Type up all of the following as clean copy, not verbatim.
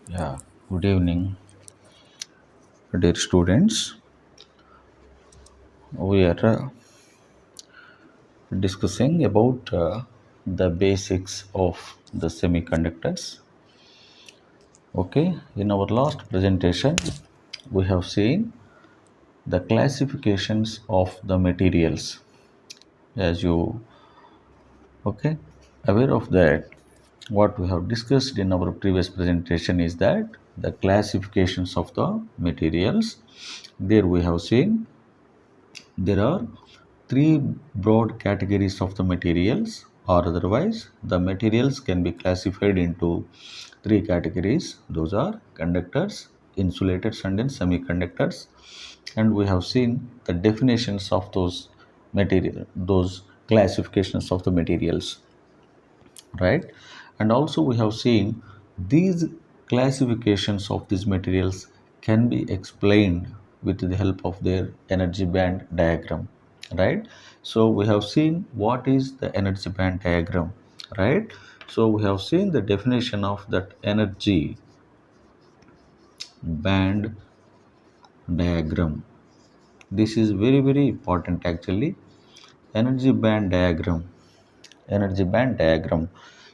Yeah, good evening, dear students. We are discussing about the basics of the semiconductors. Okay, in our last presentation, we have seen the classifications of the materials. As you okay aware of that, what we have discussed in our previous presentation is that the classifications of the materials. There we have seen there are three broad categories of the materials, or otherwise, the materials can be classified into three categories. Those are conductors, insulators, and then semiconductors. And we have seen the definitions of those classifications of the materials, right? And also we have seen these classifications of these materials can be explained with the help of their energy band diagram, right? So we have seen what is the energy band diagram, right? So we have seen the definition of that energy band diagram. This is very important actually. Energy band diagram. Energy band diagram.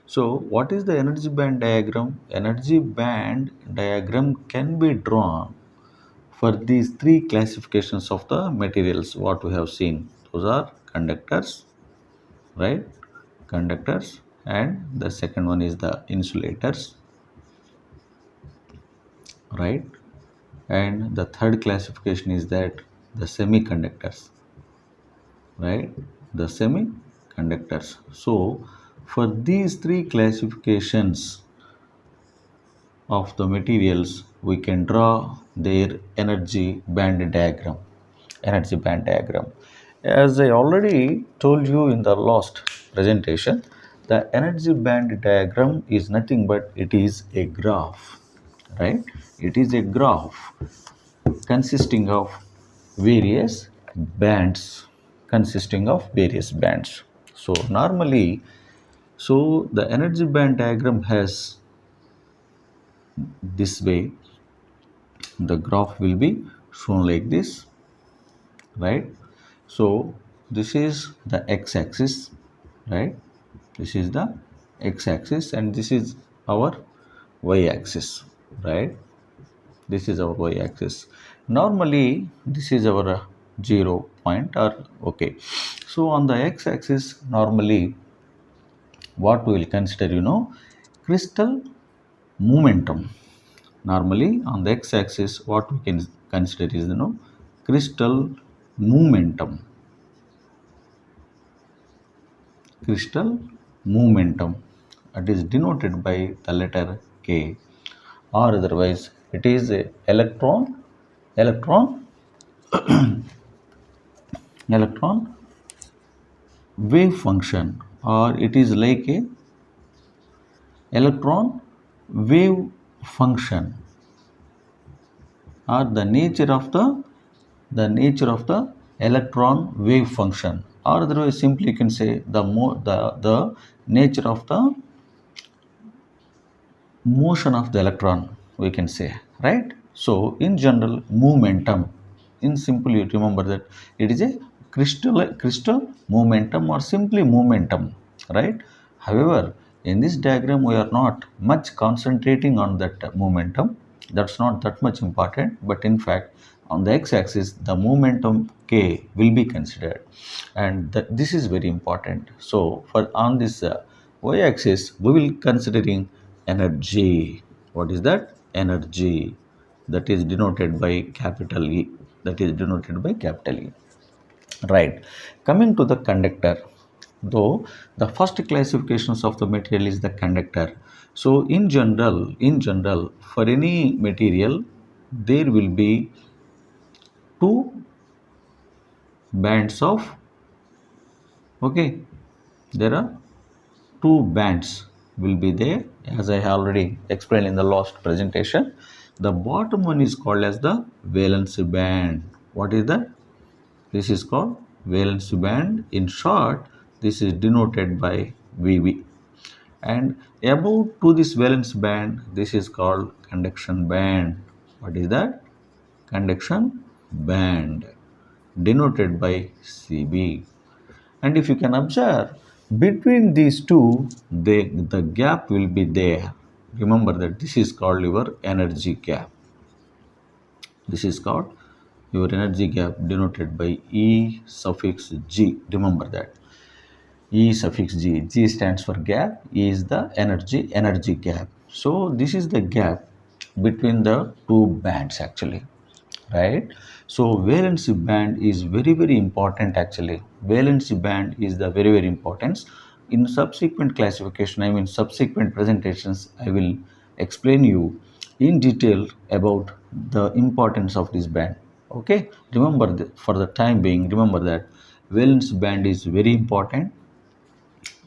So what is the energy band diagram? Energy band diagram can be drawn for these three classifications of the materials what we have seen. Those are conductors, right? Conductors. And the second one is the insulators, right? And the third classification is that the semiconductors, right? The semiconductors. So for these three classifications of the materials, we can draw their energy band diagram. Energy band diagram. As I already told you in the last presentation, the energy band diagram is nothing but it is a graph, right? It is a graph consisting of various bands, consisting of various bands. So normally, so the energy band diagram has this way. The graph will be shown like this, right? So this is the x-axis, right? This is the x-axis and this is our y-axis, right? This is our y-axis. Normally this is our 0 point or okay. So on the x-axis normally what we will consider, crystal momentum. Normally on the x-axis what we can consider is crystal momentum. Crystal momentum. It is denoted by the letter K, or otherwise it is a electron electron wave function, or it is like a electron wave function, or the nature of the electron wave function, or otherwise simply you can say the nature of the motion of the electron, we can say, right? So in general momentum, in simple you remember that it is a crystal momentum or simply momentum, right? However, in this diagram we are not much concentrating on that momentum. That's not that much important, but in fact on the x-axis the momentum k will be considered, and this is very important. So for on this y-axis we will considering energy. What is that? Energy. That is denoted by capital E. That is denoted by capital E. Right. Coming to the conductor, though the first classifications of the material is the conductor. So in general, for any material, there will be two bands of, okay, there are two bands will be there, as I already explained in the last presentation. The bottom one is called as the valence band. What is that? This is called valence band. In short, this is denoted by VV. And above to this valence band, this is called conduction band. What is that? Conduction band, denoted by CB. And if you can observe, between these two, the gap will be there. Remember that this is called your energy gap. This is called your energy gap, denoted by E suffix G. Remember that. E suffix G. G stands for gap. E is the energy gap. So this is the gap between the two bands actually, right? So valency band is very important actually. Valency band is the very important. In subsequent classification, I mean subsequent presentations, I will explain you in detail about the importance of this band. Okay, remember for the time being, remember that valence band is very important.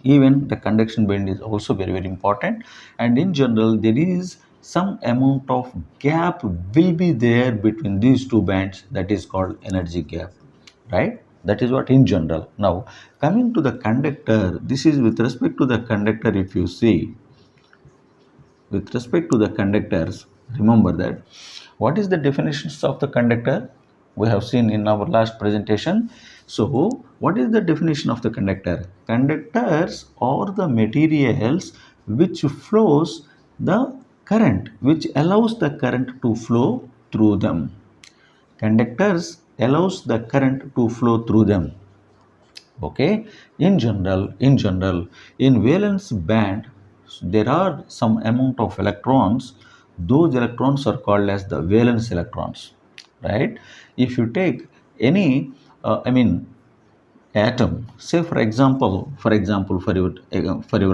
Even the conduction band is also very important, and in general there is some amount of gap will be there between these two bands, that is called energy gap, right? That is what in general. Now coming to the conductor, this is with respect to the conductor. If you see, with respect to the conductors, remember that what is the definitions of the conductor we have seen in our last presentation. So what is the definition of the conductor? Conductors are the materials which flows the current, which allows the current to flow through them. Conductors allows the current to flow through them. Okay, in general in valence band there are some amount of electrons. Those electrons are called as the valence electrons, right? If you take any I mean atom, say for your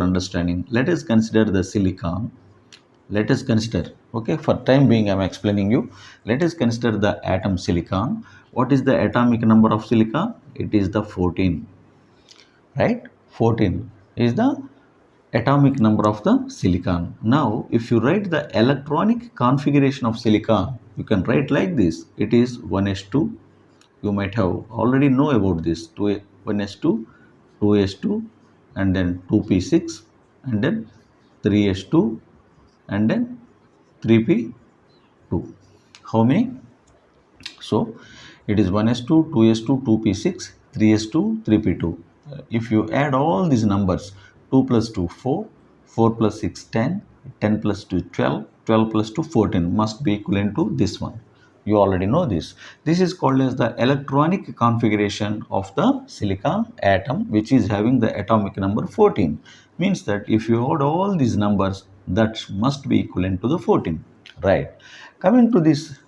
understanding, let us consider the silicon. Let us consider, okay, for time being I'm explaining you. Let us consider the atom silicon. What is the atomic number of silicon? It is the 14, right? 14 is the atomic number of the silicon. Now if you write the electronic configuration of silicon, you can write like this. It is 1s2. You might have already know about this. 1s2, 2s2, and then 2p6, and then 3s2, and then 3p2. How many? So it is 1s2, 2s2, 2p6, 3s2, 3p2. If you add all these numbers, 2 plus 2, 4, 4 plus 6, 10, 10 plus 2, 12, 12 plus 2, 14 must be equivalent to this one. You already know this. This is called as the electronic configuration of the silicon atom, which is having the atomic number 14. Means that if you add all these numbers, that must be equivalent to the 14, right? Coming to this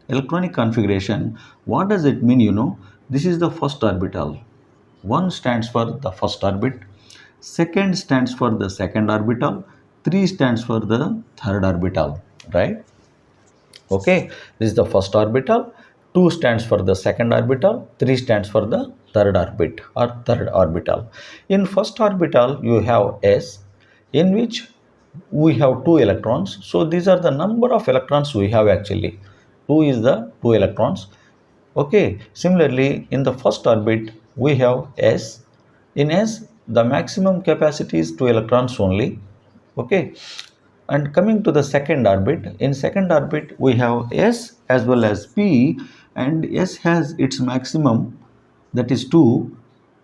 electronic configuration, what does it mean? This is the first orbital. 1 stands for the first orbit, 2nd stands for the second orbital, 3 stands for the third orbital, right? Okay, this is the first orbital. 2 stands for the second orbital, 3 stands for the third orbit or third orbital. In first orbital, you have S, in which we have 2 electrons. So these are the number of electrons we have actually. 2 is the 2 electrons. Okay, similarly, in the first orbit, we have S. In S, the maximum capacity is 2 electrons only. Okay, and coming to the second orbit, in second orbit we have S as well as P, and S has its maximum, that is 2.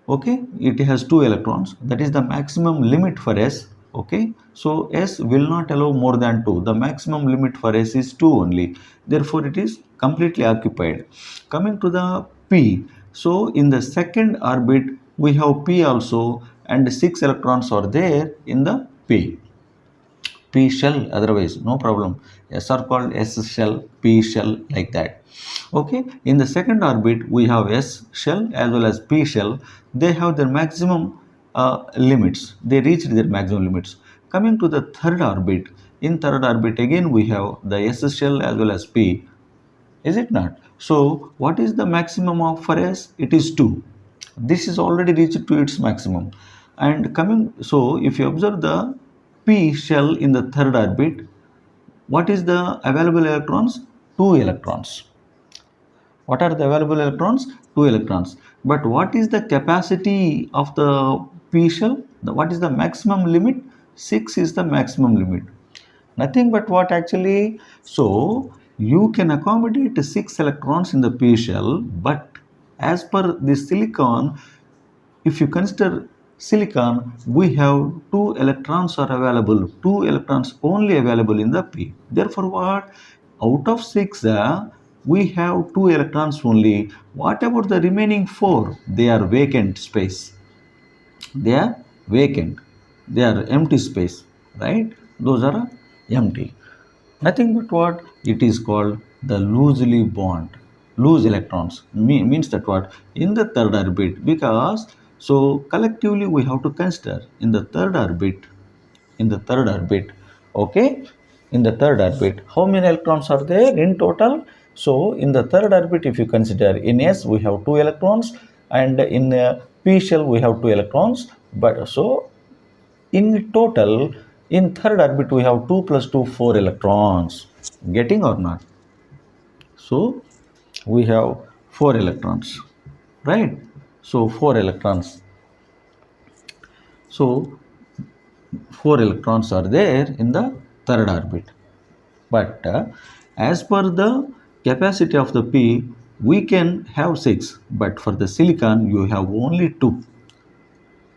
Okay, it has 2 electrons, that is the maximum limit for S. Okay, so S will not allow more than 2. The maximum limit for S is 2 only, therefore it is completely occupied. Coming to the P, so in the second orbit we have P also, and 6 electrons are there in the P. P shell, otherwise no problem. S are called S shell, P shell, like that. Okay, in the second orbit we have S shell as well as P shell. They have their maximum limits. They reached their maximum limits. Coming to the third orbit, in third orbit again we have the S shell as well as P, is it not? So what is the maximum of for S? It is 2. This is already reached to its maximum. And coming, so if you observe the P shell in the third orbit, what is the available electrons? 2 electrons. What are the available electrons? 2 electrons. But what is the capacity of the P shell? What is the maximum limit? 6 is the maximum limit. Nothing but what actually? So you can accommodate 6 electrons in the p shell, but as per the silicon, if you consider silicon, we have 2 electrons are available, 2 electrons only available in the p. Therefore what? Out of 6, we have 2 electrons only. What about the remaining 4? They are vacant space. They are vacant. They are empty space, right? Those are empty. Nothing but what? It is called the loosely bond. Loose electrons means that what? In the third orbit, because so collectively we have to consider in the third orbit, in the third orbit, okay? In the third orbit, how many electrons are there in total? So in the third orbit, if you consider in S, we have 2 electrons, and in P shell, we have 2 electrons. But so in total, in third orbit, we have 2 plus 2, 4 electrons. Getting or not? So we have 4 electrons, right? So 4 electrons. So 4 electrons are there in the third orbit. But as per the capacity of the P, we can have 6. But for the silicon, you have only 2.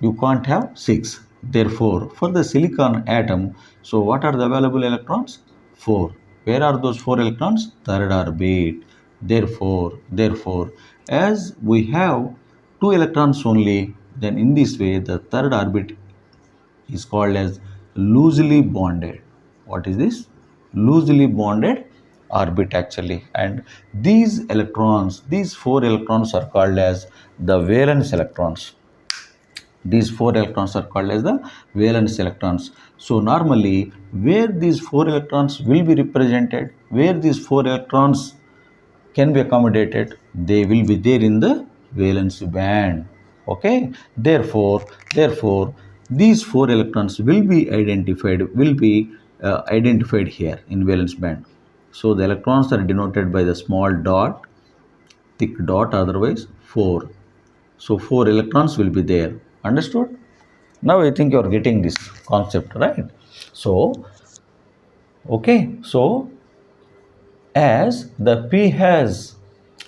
You can't have 6. Therefore, for the silicon atom, so what are the available electrons? 4. Where are those 4 electrons? Third orbit. Therefore, as we have 2 electrons only, then in this way, the third orbit is called as loosely bonded. What is this? Loosely bonded orbit actually. And these electrons, these 4 electrons are called as the valence electrons. These 4 electrons are called as the valence electrons. So normally, where these 4 electrons will be represented, where these 4 electrons can be accommodated, they will be there in the valence band. Okay, therefore these 4 electrons will be identified here in valence band. So the electrons are denoted by the small dot, thick dot, otherwise 4. So 4 electrons will be there. Understood? Now I think you are getting this concept, right? So okay, so as the p has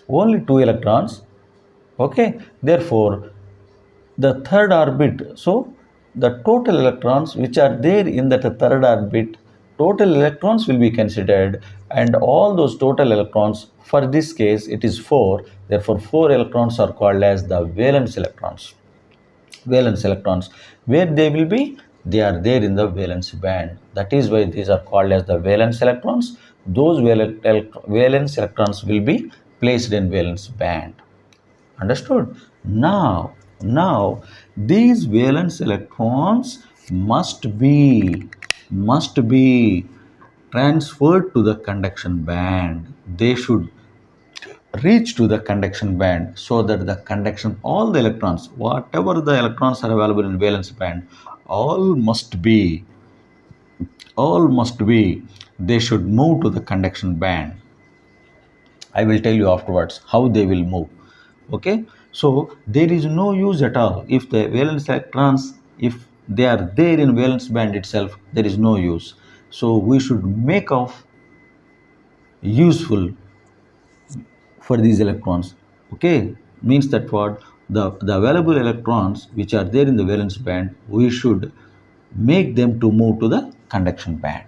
only 2 electrons, okay, therefore the third orbit, so the total electrons which are there in that third orbit, total electrons will be considered, and all those total electrons, for this case it is 4, therefore 4 electrons are called as the valence electrons. Valence electrons, where they will be? They are there in the valence band. That is why these are called as the valence electrons. Those valence electrons will be placed in valence band. Understood? Now these valence electrons must be transferred to the conduction band. They should reach to the conduction band, so that the conduction, all the electrons, whatever the electrons are available in valence band, all must be, they should move to the conduction band. I will tell you afterwards how they will move. Okay, so there is no use at all if the valence electrons, if they are there in valence band itself, there is no use. So we should make of useful for these electrons. Okay, means that what? The available electrons which are there in the valence band, we should make them to move to the conduction band.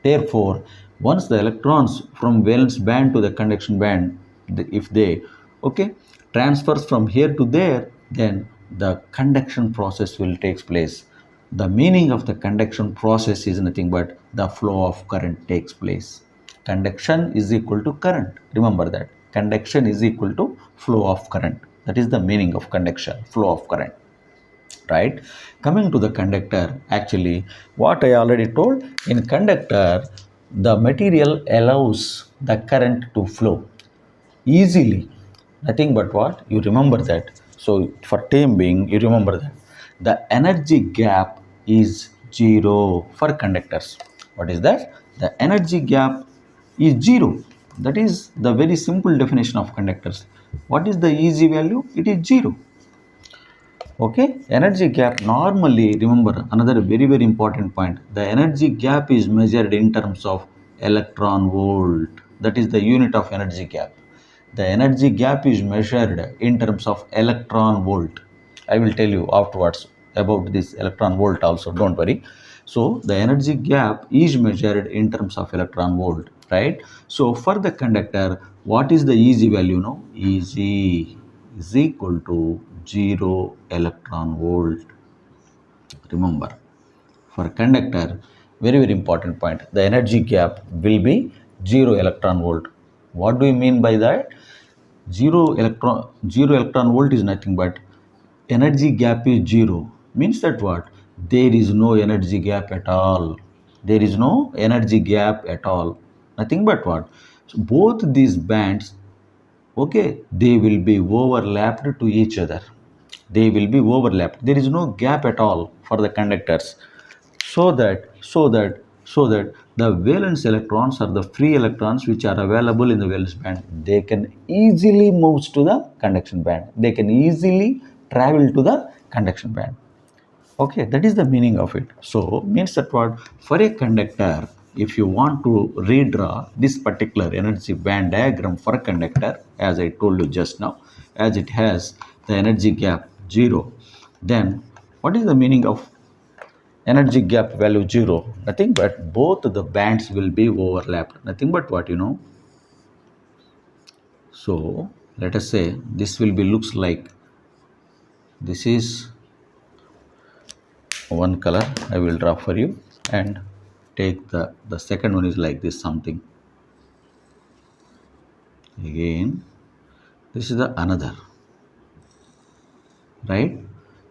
Therefore, once the electrons from valence band to the conduction band, if they, okay, transfers from here to there, then the conduction process will take place. The meaning of the conduction process is nothing but the flow of current takes place. Conduction is equal to current. Remember that. Conduction is equal to flow of current. That is the meaning of conduction, flow of current. Right? Coming to the conductor, actually, what I already told, in conductor, the material allows the current to flow easily. Nothing but what? You remember that. So, for time being, you remember that. The energy gap is zero for conductors. What is that? The energy gap is zero. That is the very simple definition of conductors. What is the easy value? It is zero. Okay, energy gap normally, remember another very very important point, the energy gap is measured in terms of electron volt. That is the unit of energy gap. The energy gap is measured in terms of electron volt. I will tell you afterwards about this electron volt also, don't worry. So the energy gap is measured in terms of electron volt, right? So for the conductor, what is the easy value? No, easy is equal to 0 electron volt. Remember, for conductor, very very important point, the energy gap will be 0 electron volt. What do you mean by that? 0 electron volt is nothing but energy gap is 0, means that what, there is no energy gap at all. There is no energy gap at all, nothing but what, so both these bands, okay, they will be overlapped to each other. They will be overlapped, there is no gap at all for the conductors. So that the valence electrons or the free electrons which are available in the valence band, they can easily move to the conduction band, they can easily travel to the conduction band. Okay, that is the meaning of it. So means that what, for a conductor, if you want to redraw this particular energy band diagram for a conductor, as I told you just now, as it has the energy gap 0, then what is the meaning of energy gap value 0? Nothing but both the bands will be overlapped. Nothing but what, So let us say this will be looks like, this is one color I will draw for you, and take the second one is like this something. Again, this is the another, right?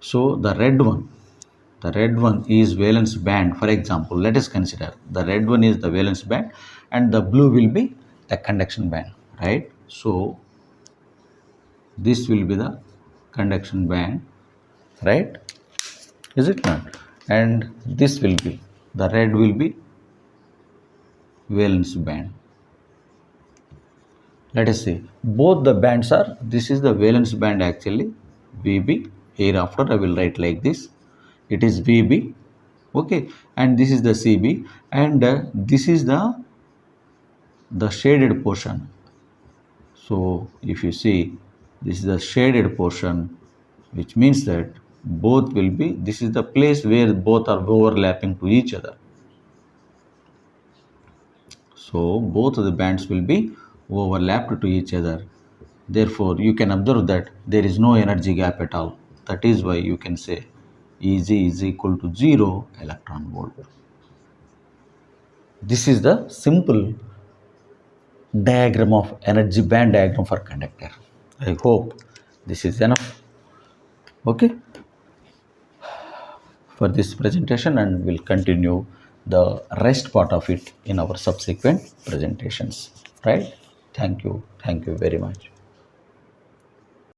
So the red one is valence band. For example, let us consider the red one is the valence band and the blue will be the conduction band, right? So this will be the conduction band, right? Is it not? And this will be, the red will be valence band. Let us see, both the bands are, this is the valence band actually, VB. Hereafter I will write like this, it is VB, okay, and this is the CB, and this is the shaded portion. So if you see, this is the shaded portion, which means that both will be, this is the place where both are overlapping to each other. So both of the bands will be overlapped to each other. Therefore, you can observe that there is no energy gap at all. That is why you can say Eg is equal to 0 electron volt. This is the simple diagram of energy band diagram for conductor. I hope this is enough. Okay, for this presentation, and we'll continue the rest part of it in our subsequent presentations. Right? Thank you very much.